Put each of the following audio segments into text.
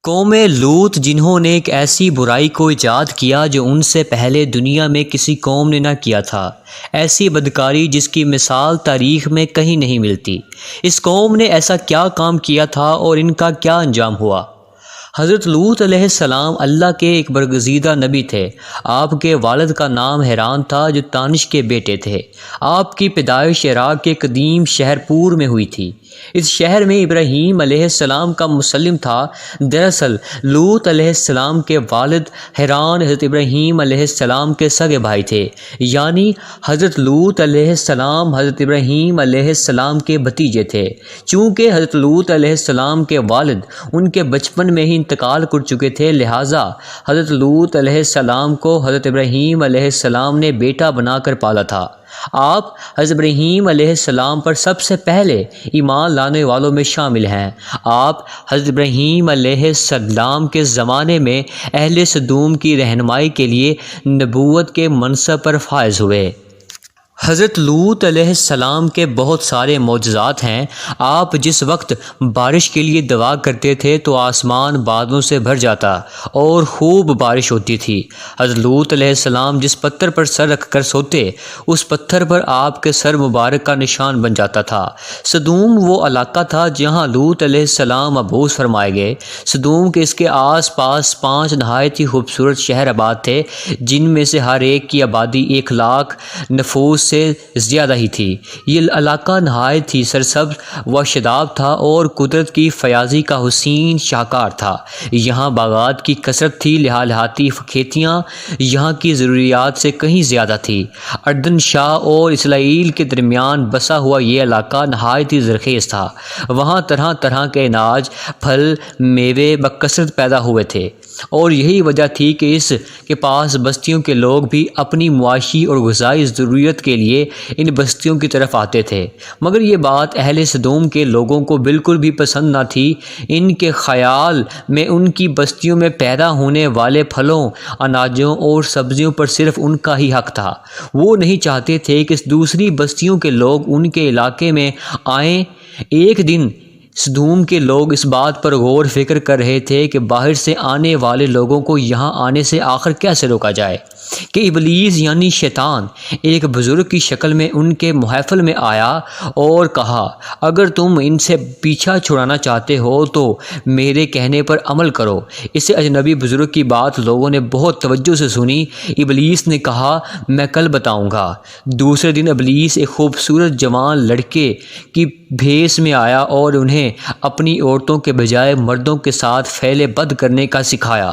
قوم لوط جنہوں نے ایک ایسی برائی کو ایجاد کیا جو ان سے پہلے دنیا میں کسی قوم نے نہ کیا تھا، ایسی بدکاری جس کی مثال تاریخ میں کہیں نہیں ملتی۔ اس قوم نے ایسا کیا کام کیا تھا اور ان کا کیا انجام ہوا؟ حضرت لوط علیہ السلام اللہ کے ایک برگزیدہ نبی تھے۔ آپ کے والد کا نام حیران تھا جو تانش کے بیٹے تھے۔ آپ کی پیدائش عراق کے قدیم شہر پور میں ہوئی تھی۔ اس شہر میں ابراہیم علیہ السلام کا مسلم تھا۔ دراصل لوط علیہ السلام کے والد حیران حضرت ابراہیم علیہ السلام کے سگے بھائی تھے، یعنی حضرت لوط علیہ السلام حضرت ابراہیم علیہ السلام کے بھتیجے تھے۔ چونکہ حضرت لوط علیہ السلام کے والد ان کے بچپن میں ہی انتقال کر چکے تھے، لہٰذا حضرت لوط علیہ السلام کو حضرت ابراہیم علیہ السلام نے بیٹا بنا کر پالا تھا۔ آپ حضرت ابراہیم علیہ السلام پر سب سے پہلے ایمان لانے والوں میں شامل ہیں۔ آپ حضرت ابراہیم علیہ السلام کے زمانے میں اہل سدوم کی رہنمائی کے لیے نبوت کے منصب پر فائز ہوئے۔ حضرت لوط علیہ السلام کے بہت سارے معجزات ہیں۔ آپ جس وقت بارش کے لیے دعا کرتے تھے تو آسمان بادلوں سے بھر جاتا اور خوب بارش ہوتی تھی۔ حضرت لوط علیہ السلام جس پتھر پر سر رکھ کر سوتے، اس پتھر پر آپ کے سر مبارک کا نشان بن جاتا تھا۔ سدوم وہ علاقہ تھا جہاں لوط علیہ السلام مبعوث فرمائے گئے۔ سدوم کے اس کے آس پاس 5 نہایت ہی خوبصورت شہر آباد تھے، جن میں سے ہر ایک کی آبادی 1 لاکھ نفوس سے زیادہ ہی تھی۔ یہ علاقہ نہایت ہی سرسبز و شاداب تھا اور قدرت کی فیاضی کا حسین شاہکار تھا۔ یہاں باغات کی کثرت تھی، لہاتی کھیتیاں یہاں کی ضروریات سے کہیں زیادہ تھی۔ اردن شاہ اور اسرائیل کے درمیان بسا ہوا یہ علاقہ نہایت ہی زرخیز تھا۔ وہاں طرح طرح کے اناج، پھل، میوے بکثرت پیدا ہوئے تھے، اور یہی وجہ تھی کہ اس کے پاس بستیوں کے لوگ بھی اپنی معاشی اور غذائی ضروریت کے لیے ان بستیوں کی طرف آتے تھے۔ مگر یہ بات اہل سدوم کے لوگوں کو بالکل بھی پسند نہ تھی۔ ان کے خیال میں ان کی بستیوں میں پیدا ہونے والے پھلوں، اناجوں اور سبزیوں پر صرف ان کا ہی حق تھا۔ وہ نہیں چاہتے تھے کہ دوسری بستیوں کے لوگ ان کے علاقے میں آئیں۔ ایک دن سدوم کے لوگ اس بات پر غور فکر کر رہے تھے کہ باہر سے آنے والے لوگوں کو یہاں آنے سے آخر کیسے روکا جائے، کہ ابلیس یعنی شیطان ایک بزرگ کی شکل میں ان کے محفل میں آیا اور کہا، اگر تم ان سے پیچھا چھڑانا چاہتے ہو تو میرے کہنے پر عمل کرو۔ اس اجنبی بزرگ کی بات لوگوں نے بہت توجہ سے سنی۔ ابلیس نے کہا، میں کل بتاؤں گا۔ دوسرے دن ابلیس ایک خوبصورت جوان لڑکے کی بھیس میں آیا اور انہیں اپنی عورتوں کے بجائے مردوں کے ساتھ فعل بد کرنے کا سکھایا۔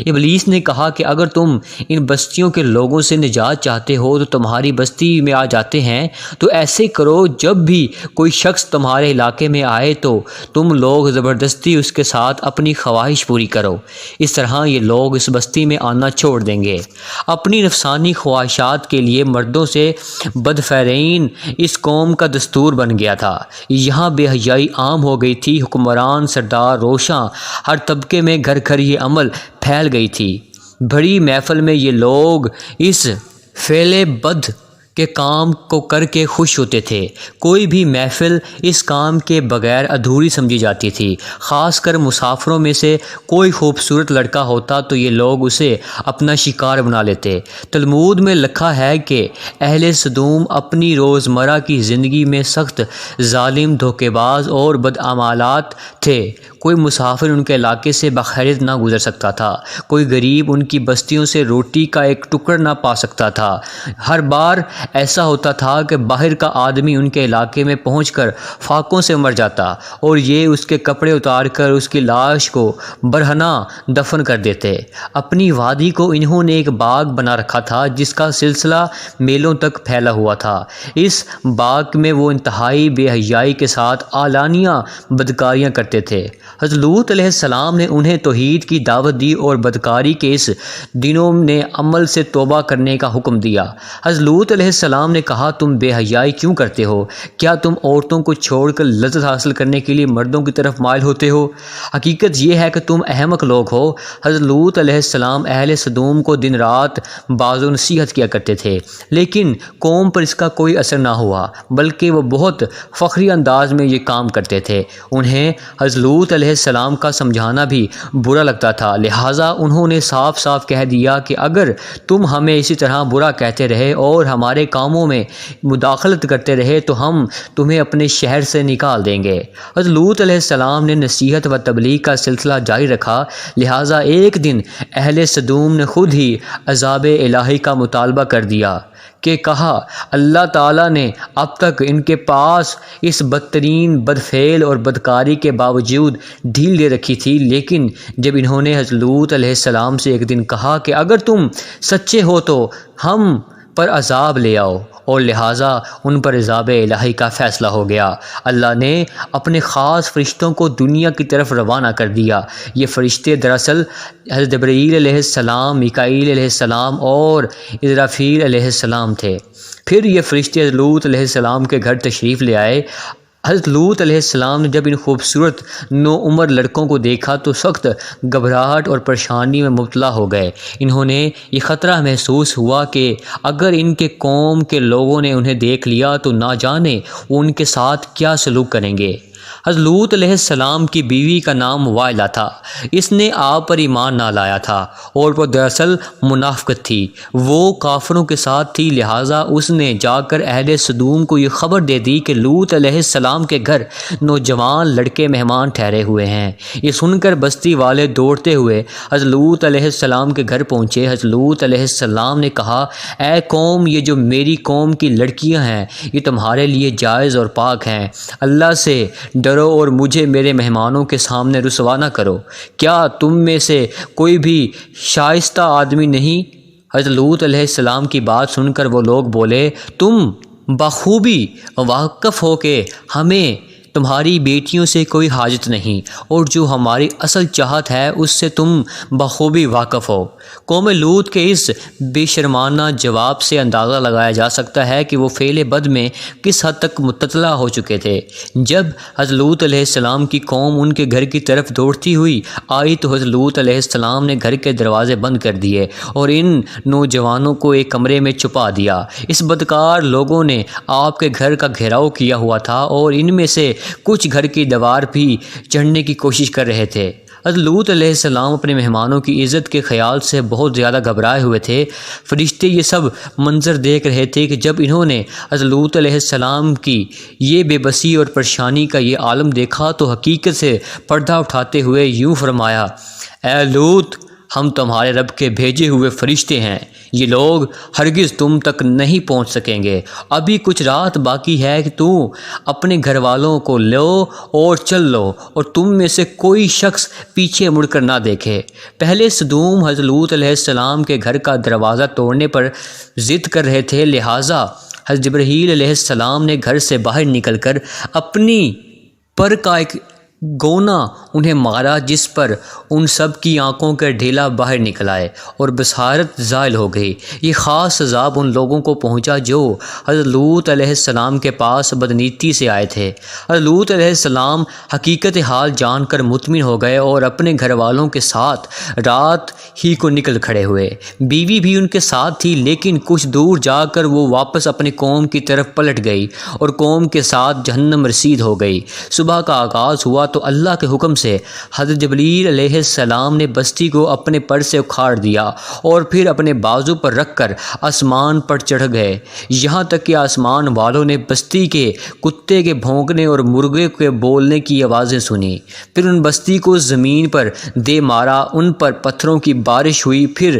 ابلیس نے کہا کہ اگر تم ان بستیوں کے لوگوں سے نجات چاہتے ہو تو تمہاری بستی میں آ جاتے ہیں، تو ایسے کرو جب بھی کوئی شخص تمہارے علاقے میں آئے تو تم لوگ زبردستی اس کے ساتھ اپنی خواہش پوری کرو۔ اس طرح یہ لوگ اس بستی میں آنا چھوڑ دیں گے۔ اپنی نفسانی خواہشات کے لیے مردوں سے بدفعلین اس قوم کا دستور بن گیا تھا۔ یہاں بے حیائی عام ہو گئی تھی۔ حکمران، سردار، روشاں، ہر طبقے میں گھر گھر یہ عمل پھیل گئی تھی۔ بڑی محفل میں یہ لوگ اس فعل بد کے کام کو کر کے خوش ہوتے تھے۔ کوئی بھی محفل اس کام کے بغیر ادھوری سمجھی جاتی تھی۔ خاص کر مسافروں میں سے کوئی خوبصورت لڑکا ہوتا تو یہ لوگ اسے اپنا شکار بنا لیتے۔ تلمود میں لکھا ہے کہ اہل سدوم اپنی روزمرہ کی زندگی میں سخت ظالم، دھوکے باز اور بدعمالات تھے۔ کوئی مسافر ان کے علاقے سے بخیریت نہ گزر سکتا تھا۔ کوئی غریب ان کی بستیوں سے روٹی کا ایک ٹکڑا نہ پا سکتا تھا۔ ہر بار ایسا ہوتا تھا کہ باہر کا آدمی ان کے علاقے میں پہنچ کر فاقوں سے مر جاتا اور یہ اس کے کپڑے اتار کر اس کی لاش کو برہنہ دفن کر دیتے۔ اپنی وادی کو انہوں نے ایک باغ بنا رکھا تھا جس کا سلسلہ میلوں تک پھیلا ہوا تھا۔ اس باغ میں وہ انتہائی بے حیائی کے ساتھ اعلانیہ بدکاریاں کرتے تھے۔ حضرت لوط علیہ السلام نے انہیں توحید کی دعوت دی اور بدکاری کے اس دنوں نے عمل سے توبہ کرنے کا حکم دیا۔ حضرت لوط علیہ السلام نے کہا، تم بے حیائی کیوں کرتے ہو؟ کیا تم عورتوں کو چھوڑ کر لذت حاصل کرنے کے لیے مردوں کی طرف مائل ہوتے ہو؟ حقیقت یہ ہے کہ تم احمق لوگ ہو۔ حضرت لوط علیہ السلام اہل سدوم کو دن رات باز و نصیحت کیا کرتے تھے، لیکن قوم پر اس کا کوئی اثر نہ ہوا، بلکہ وہ بہت فخری انداز میں یہ کام کرتے تھے۔ انہیں حضرت لوط علیہ علیہ السلام کا سمجھانا بھی برا لگتا تھا، لہٰذا انہوں نے صاف صاف کہہ دیا کہ اگر تم ہمیں اسی طرح برا کہتے رہے اور ہمارے کاموں میں مداخلت کرتے رہے تو ہم تمہیں اپنے شہر سے نکال دیں گے۔ حضرت لوط علیہ السلام نے نصیحت و تبلیغ کا سلسلہ جاری رکھا، لہٰذا ایک دن اہل سدوم نے خود ہی عذاب الہی کا مطالبہ کر دیا کہ کہا اللہ تعالیٰ نے اب تک ان کے پاس اس بدترین بدفعل اور بدکاری کے باوجود ڈھیل دے رکھی تھی، لیکن جب انہوں نے حضرت لوط علیہ السلام سے ایک دن کہا کہ اگر تم سچے ہو تو ہم پر عذاب لے آؤ، اور لہٰذا ان پر عذاب الہی کا فیصلہ ہو گیا۔ اللہ نے اپنے خاص فرشتوں کو دنیا کی طرف روانہ کر دیا۔ یہ فرشتے دراصل حضرت جبرائیل علیہ السلام، میکائیل علیہ السلام اور اسرافیل علیہ السلام تھے۔ پھر یہ فرشتے حضرت لوط علیہ السلام کے گھر تشریف لے آئے۔ حضرت لوط علیہ السلام نے جب ان خوبصورت نوعمر لڑکوں کو دیکھا تو سخت گھبراہٹ اور پریشانی میں مبتلا ہو گئے۔ انہوں نے یہ خطرہ محسوس ہوا کہ اگر ان کے قوم کے لوگوں نے انہیں دیکھ لیا تو نہ جانے وہ ان کے ساتھ کیا سلوک کریں گے۔ حضرت لوط علیہ السلام کی بیوی کا نام وائلہ تھا۔ اس نے آپ پر ایمان نہ لایا تھا اور وہ دراصل منافقت تھی، وہ کافروں کے ساتھ تھی، لہٰذا اس نے جا کر اہل سدوم کو یہ خبر دے دی کہ لوط علیہ السلام کے گھر نوجوان لڑکے مہمان ٹھہرے ہوئے ہیں۔ یہ سن کر بستی والے دوڑتے ہوئے حضرت لوط علیہ السلام کے گھر پہنچے۔ حضرت لوط علیہ السلام نے کہا اے قوم، یہ جو میری قوم کی لڑکیاں ہیں یہ تمہارے لیے جائز اور پاک ہیں، اللہ سے ڈرو اور مجھے میرے مہمانوں کے سامنے رسوا نہ کرو۔ کیا تم میں سے کوئی بھی شائستہ آدمی نہیں؟ حضرت لوط علیہ السلام کی بات سن کر وہ لوگ بولے تم بخوبی واقف ہو کہ ہمیں تمہاری بیٹیوں سے کوئی حاجت نہیں، اور جو ہماری اصل چاہت ہے اس سے تم بخوبی واقف ہو۔ قوم لوط کے اس بے شرمانہ جواب سے اندازہ لگایا جا سکتا ہے کہ وہ فعل بد میں کس حد تک مطلع ہو چکے تھے۔ جب حضرت لوط علیہ السلام کی قوم ان کے گھر کی طرف دوڑتی ہوئی آئی تو حضرت لوط علیہ السلام نے گھر کے دروازے بند کر دیے اور ان نوجوانوں کو ایک کمرے میں چھپا دیا۔ اس بدکار لوگوں نے آپ کے گھر کا گھیراؤ کیا ہوا تھا اور ان میں سے کچھ گھر کی دیوار بھی چڑھنے کی کوشش کر رہے تھے۔ حضرت لوط علیہ السلام اپنے مہمانوں کی عزت کے خیال سے بہت زیادہ گھبرائے ہوئے تھے۔ فرشتے یہ سب منظر دیکھ رہے تھے کہ جب انہوں نے حضرت لوط علیہ السلام کی یہ بے بسی اور پریشانی کا یہ عالم دیکھا تو حقیقت سے پردہ اٹھاتے ہوئے یوں فرمایا اے لوط، ہم تمہارے رب کے بھیجے ہوئے فرشتے ہیں، یہ لوگ ہرگز تم تک نہیں پہنچ سکیں گے۔ ابھی کچھ رات باقی ہے کہ تو اپنے گھر والوں کو لو اور چل لو، اور تم میں سے کوئی شخص پیچھے مڑ کر نہ دیکھے۔ پہلے سدوم حضرت لوط علیہ السلام کے گھر کا دروازہ توڑنے پر ضد کر رہے تھے، لہٰذا حضرت جبرائیل علیہ السلام نے گھر سے باہر نکل کر اپنی پر کا ایک گونا انہیں مارا، جس پر ان سب کی آنکھوں کا ڈھیلا باہر نکل آئے اور بصارت زائل ہو گئی۔ یہ خاص عذاب ان لوگوں کو پہنچا جو حضرت لوط علیہ السلام کے پاس بدنیتی سے آئے تھے۔ حضرت لوط علیہ السلام حقیقت حال جان کر مطمئن ہو گئے اور اپنے گھر والوں کے ساتھ رات ہی کو نکل کھڑے ہوئے۔ بیوی بھی ان کے ساتھ تھی، لیکن کچھ دور جا کر وہ واپس اپنی قوم کی طرف پلٹ گئی اور قوم کے ساتھ جہنم رسید ہو گئی۔ صبح کا آغاز ہوا تو اللہ کے حکم سے حضرت جبرائیل علیہ السلام نے بستی کو اپنے پر سے اکھاڑ دیا اور پھر اپنے بازو پر رکھ کر آسمان پر چڑھ گئے، یہاں تک کہ آسمان والوں نے بستی کے کتے کے بھونکنے اور مرغے کے بولنے کی آوازیں سنی۔ پھر ان بستی کو زمین پر دے مارا، ان پر پتھروں کی بارش ہوئی، پھر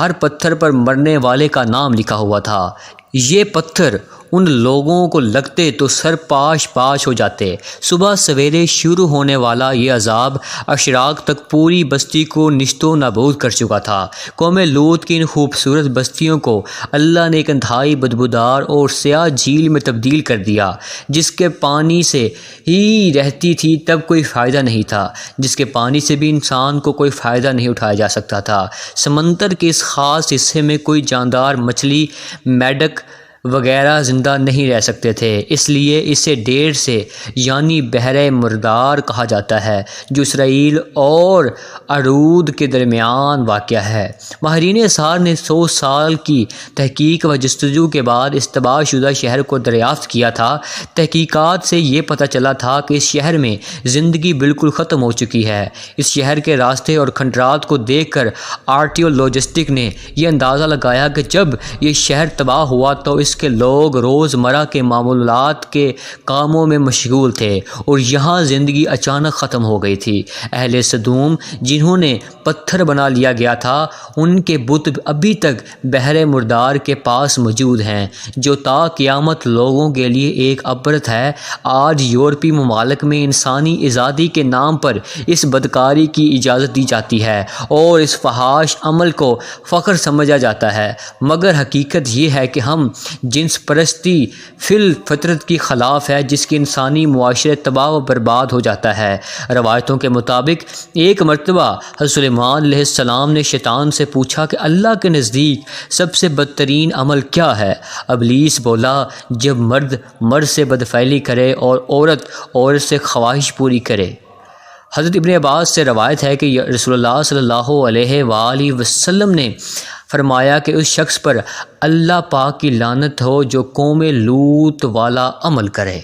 ہر پتھر پر مرنے والے کا نام لکھا ہوا تھا۔ یہ پتھر ان لوگوں کو لگتے تو سر پاش پاش ہو جاتے۔ صبح سویرے شروع ہونے والا یہ عذاب اشراق تک پوری بستی کو نیست و نابود کر چکا تھا۔ قوم لوط کی ان خوبصورت بستیوں کو اللہ نے ایک انتہائی بدبودار اور سیاہ جھیل میں تبدیل کر دیا، جس کے پانی سے ہی رہتی تھی تب کوئی فائدہ نہیں تھا، جس کے پانی سے بھی انسان کو کوئی فائدہ نہیں اٹھایا جا سکتا تھا۔ سمندر کے اس خاص حصے میں کوئی جاندار مچھلی، میڈک وغیرہ زندہ نہیں رہ سکتے تھے، اس لیے اسے ڈیر سے یعنی بحر مردار کہا جاتا ہے جو اسرائیل اور عروض کے درمیان واقع ہے۔ ماہرین آثار نے 100 سال کی تحقیق و جستجو کے بعد اس تباہ شدہ شہر کو دریافت کیا تھا۔ تحقیقات سے یہ پتہ چلا تھا کہ اس شہر میں زندگی بالکل ختم ہو چکی ہے۔ اس شہر کے راستے اور کھنڈرات کو دیکھ کر آرکیولوجسٹ نے یہ اندازہ لگایا کہ جب یہ شہر تباہ ہوا تو اس کے لوگ روزمرہ کے معمولات کے کاموں میں مشغول تھے اور یہاں زندگی اچانک ختم ہو گئی تھی۔ اہل سدوم جنہوں نے پتھر بنا لیا گیا تھا، ان کے بت ابھی تک بحر مردار کے پاس موجود ہیں جو تا قیامت لوگوں کے لیے ایک عبرت ہے۔ آج یورپی ممالک میں انسانی آزادی کے نام پر اس بدکاری کی اجازت دی جاتی ہے اور اس فحش عمل کو فخر سمجھا جاتا ہے، مگر حقیقت یہ ہے کہ ہم جنس پرستی فی الفطرت کی خلاف ہے جس کی انسانی معاشرے تباہ و برباد ہو جاتا ہے۔ روایتوں کے مطابق ایک مرتبہ حضرت سلیمان علیہ السلام نے شیطان سے پوچھا کہ اللہ کے نزدیک سب سے بدترین عمل کیا ہے؟ ابلیس بولا، جب مرد مرد سے بدفعلی کرے اور عورت عورت سے خواہش پوری کرے۔ حضرت ابن عباس سے روایت ہے کہ رسول اللہ صلی اللہ علیہ وآلہ وسلم نے فرمایا کہ اس شخص پر اللہ پاک کی لعنت ہو جو قوم لوط والا عمل کرے۔